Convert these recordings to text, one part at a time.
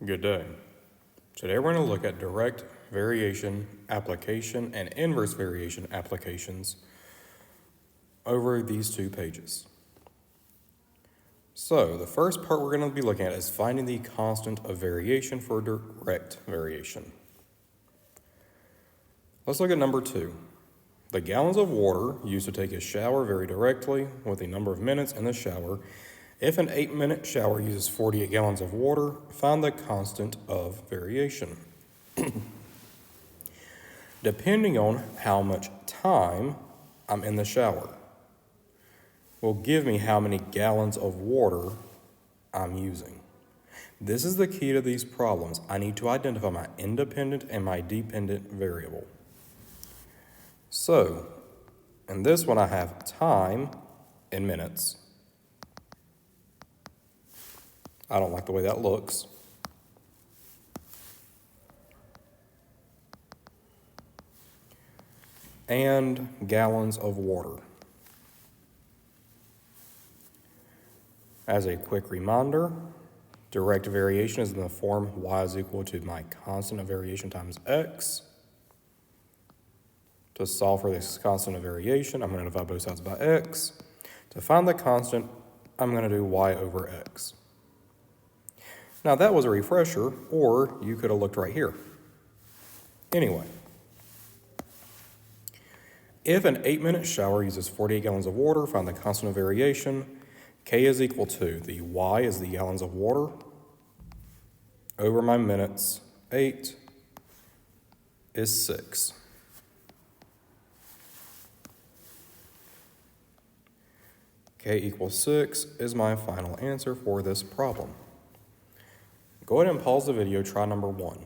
Good day. Today we're going to look at direct variation application and inverse variation applications over these two pages. So the first part we're going to be looking at is finding the constant of variation for direct variation. Let's look at number 2. The gallons of water used to take a shower vary directly with the number of minutes in the shower. If an 8-minute shower uses 48 gallons of water, find the constant of variation. Depending on how much time I'm in the shower will give me how many gallons of water I'm using. This is the key to these problems. I need to identify my independent and my dependent variable. So, in this one I have time in minutes. I don't like the way that looks. And gallons of water. As a quick reminder, direct variation is in the form y is equal to my constant of variation times x. To solve for this constant of variation, I'm going to divide both sides by x. To find the constant, I'm going to do y over x. Now that was a refresher, or you could have looked right here. Anyway, if an 8-minute shower uses 48 gallons of water, find the constant of variation. K is equal to, the y is the gallons of water, over my minutes, 8 is 6. K equals 6 is my final answer for this problem. Go ahead and pause the video, try number 1.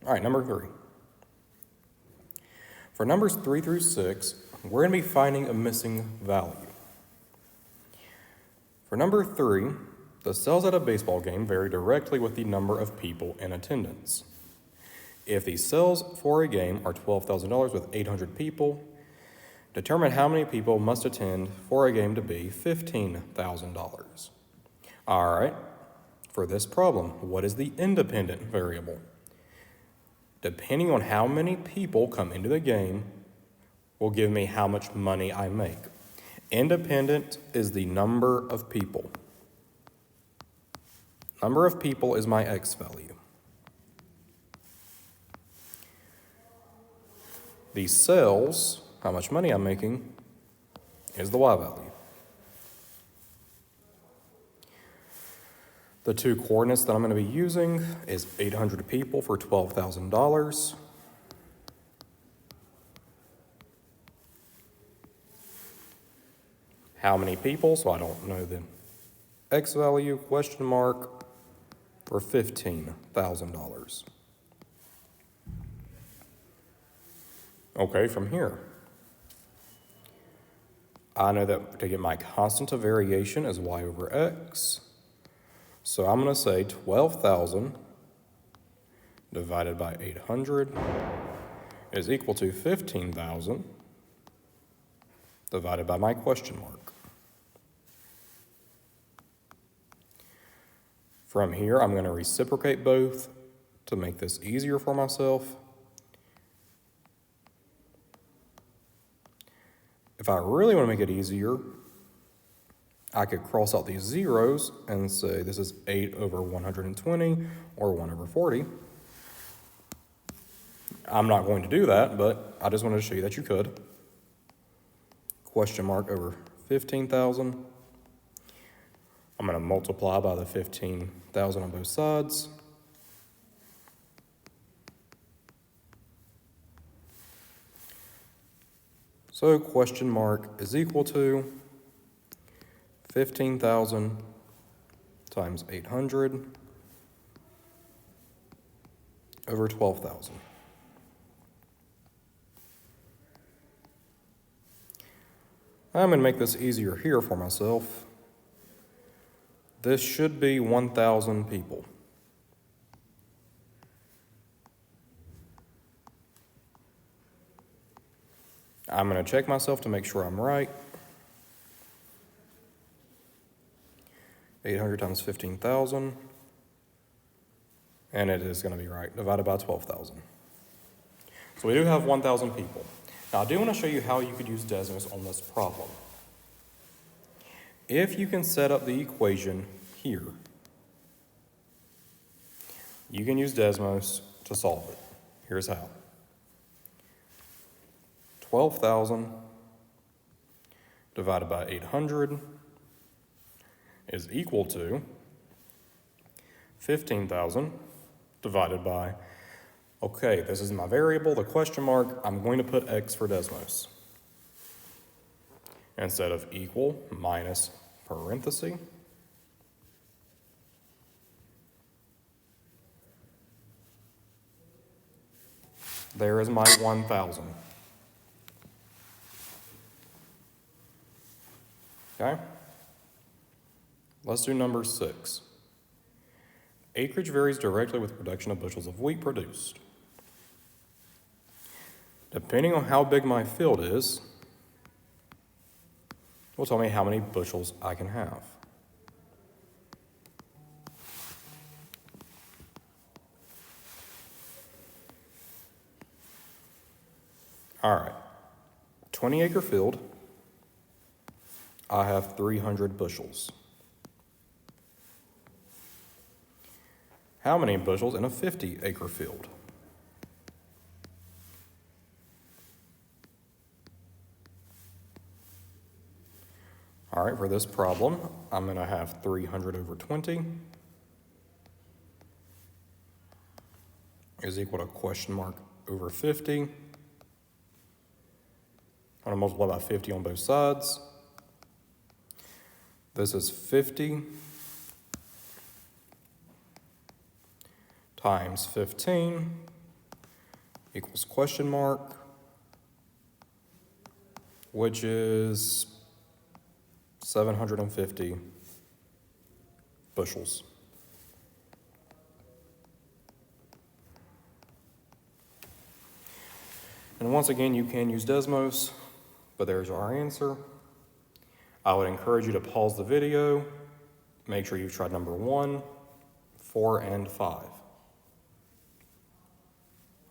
All right, number 3. For numbers 3 through 6, we're going to be finding a missing value. For number 3, the sales at a baseball game vary directly with the number of people in attendance. If the sales for a game are $12,000 with 800 people, determine how many people must attend for a game to be $15,000. All right, for this problem, what is the independent variable? Depending on how many people come into the game will give me how much money I make. Independent is the number of people. Number of people is my x value. The sales, how much money I'm making, is the y value. The two coordinates that I'm going to be using is 800 people for $12,000. How many people? So I don't know the x value, question mark, for $15,000. Okay, from here, I know that to get my constant of variation is y over x. So I'm going to say 12,000 divided by 800 is equal to 15,000 divided by my question mark. From here, I'm going to reciprocate both to make this easier for myself. If I really want to make it easier, I could cross out these zeros and say this is 8 over 120 or 1 over 40. I'm not going to do that, but I just wanted to show you that you could. Question mark over 15,000. I'm going to multiply by the 15,000 on both sides. So question mark is equal to 15,000 times 800 over 12,000. I'm going to make this easier here for myself. This should be 1,000 people. I'm going to check myself to make sure I'm right. 800 times 15,000. And it is going to be right, divided by 12,000. So we do have 1,000 people. Now I do want to show you how you could use Desmos on this problem. If you can set up the equation here, you can use Desmos to solve it. Here's how. 12,000 divided by 800 is equal to 15,000 divided by, okay, this is my variable, the question mark, I'm going to put x for Desmos. Instead of equal, minus parenthesis. There is my 1,000. Okay? Let's do number 6. Acreage varies directly with production of bushels of wheat produced. Depending on how big my field is, will tell me how many bushels I can have. All right, 20-acre field, I have 300 bushels. How many bushels in a 50-acre field? All right, for this problem, I'm going to have 300 over 20 is equal to question mark over 50. I'm going to multiply by 50 on both sides. This is 50 times 15 equals question mark, which is 750 bushels. And once again, you can use Desmos, but there's our answer. I would encourage you to pause the video, make sure you've tried number 1, 4, and 5.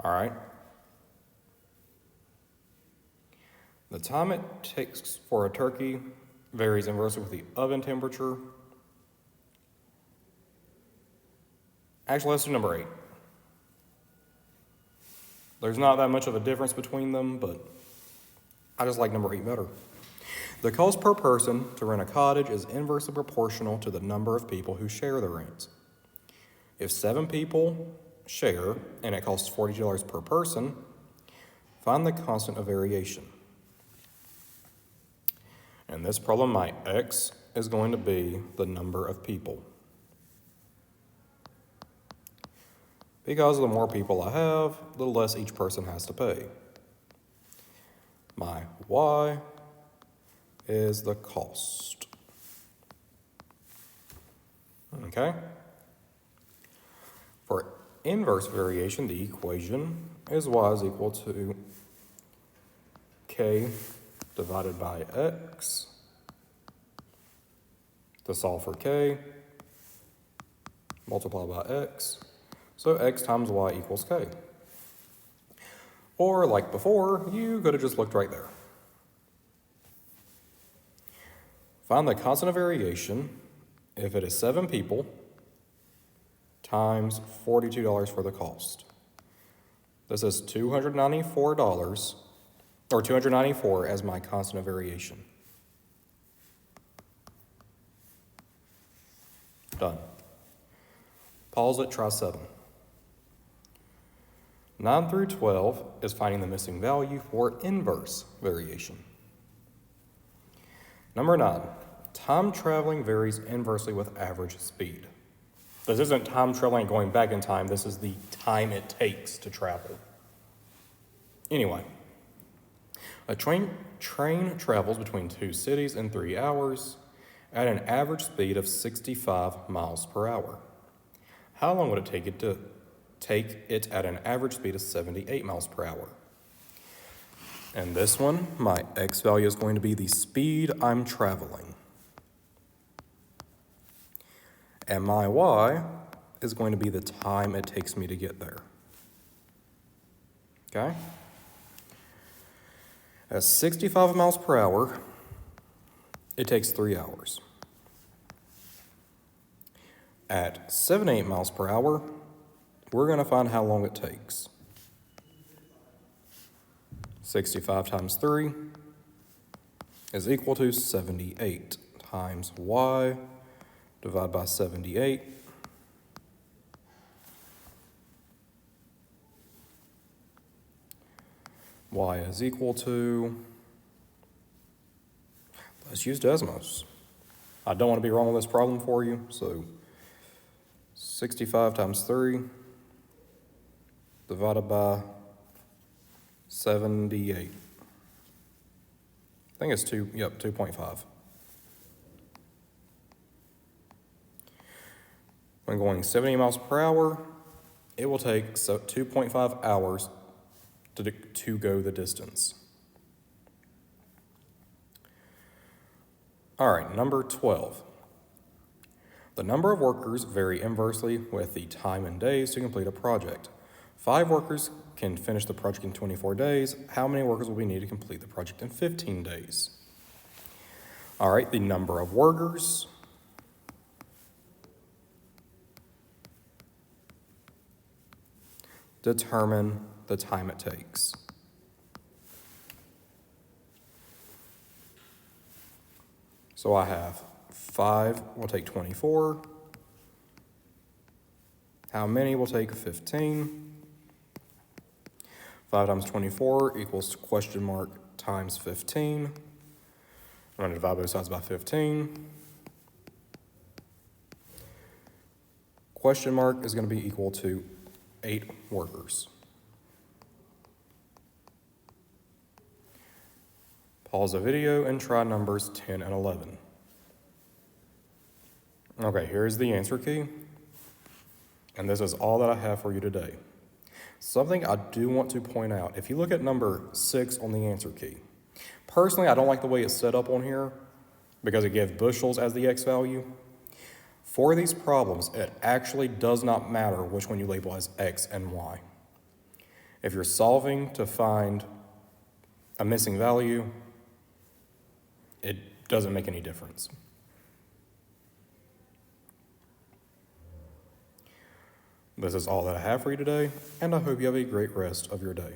All right. The time it takes for a turkey varies inversely with the oven temperature. Actually, let's do number 8. There's not that much of a difference between them, but I just like number 8 better. The cost per person to rent a cottage is inversely proportional to the number of people who share the rent. If 7 people share and it costs $42 per person, find the constant of variation. In this problem, my x is going to be the number of people. Because the more people I have, the less each person has to pay. My y is the cost. Okay? For inverse variation, the equation is y is equal to k divided by x. To solve for k, multiply by x. So x times y equals k. Or like before, you could have just looked right there. Find the constant of variation if it is 7 people times $42 for the cost. This is $294, or 294 as my constant of variation. Done. Pause it, try 7. 9 through 12 is finding the missing value for inverse variation. Number 9, time traveling varies inversely with average speed. This isn't time traveling going back in time, this is the time it takes to travel. Anyway, a train travels between 2 cities in 3 hours at an average speed of 65 miles per hour. How long would it take it at an average speed of 78 miles per hour? And this one, my x value is going to be the speed I'm traveling. And my y is going to be the time it takes me to get there. Okay? At 65 miles per hour, it takes 3 hours. At 78 miles per hour, we're going to find how long it takes. 65 times 3 is equal to 78 times y divided by 78. Y is equal to, let's use Desmos. I don't want to be wrong with this problem for you, so 65 times 3 divided by 78. I think it's 2.5. When going 70 miles per hour, it will take 2.5 hours to go the distance. All right, number 12. The number of workers vary inversely with the time in days to complete a project. 5 workers can finish the project in 24 days. How many workers will we need to complete the project in 15 days? All right, the number of workers determine the time it takes. So I have 5 will take 24. How many will take 15? 5 times 24 equals question mark times 15. I'm going to divide both sides by 15. Question mark is going to be equal to 8 workers. Pause the video and try numbers 10 and 11. Okay, here's the answer key. And this is all that I have for you today. Something I do want to point out, if you look at number 6 on the answer key, personally, I don't like the way it's set up on here because it gives bushels as the x value. For these problems, it actually does not matter which one you label as x and y. If you're solving to find a missing value, it doesn't make any difference. This is all that I have for you today, and I hope you have a great rest of your day.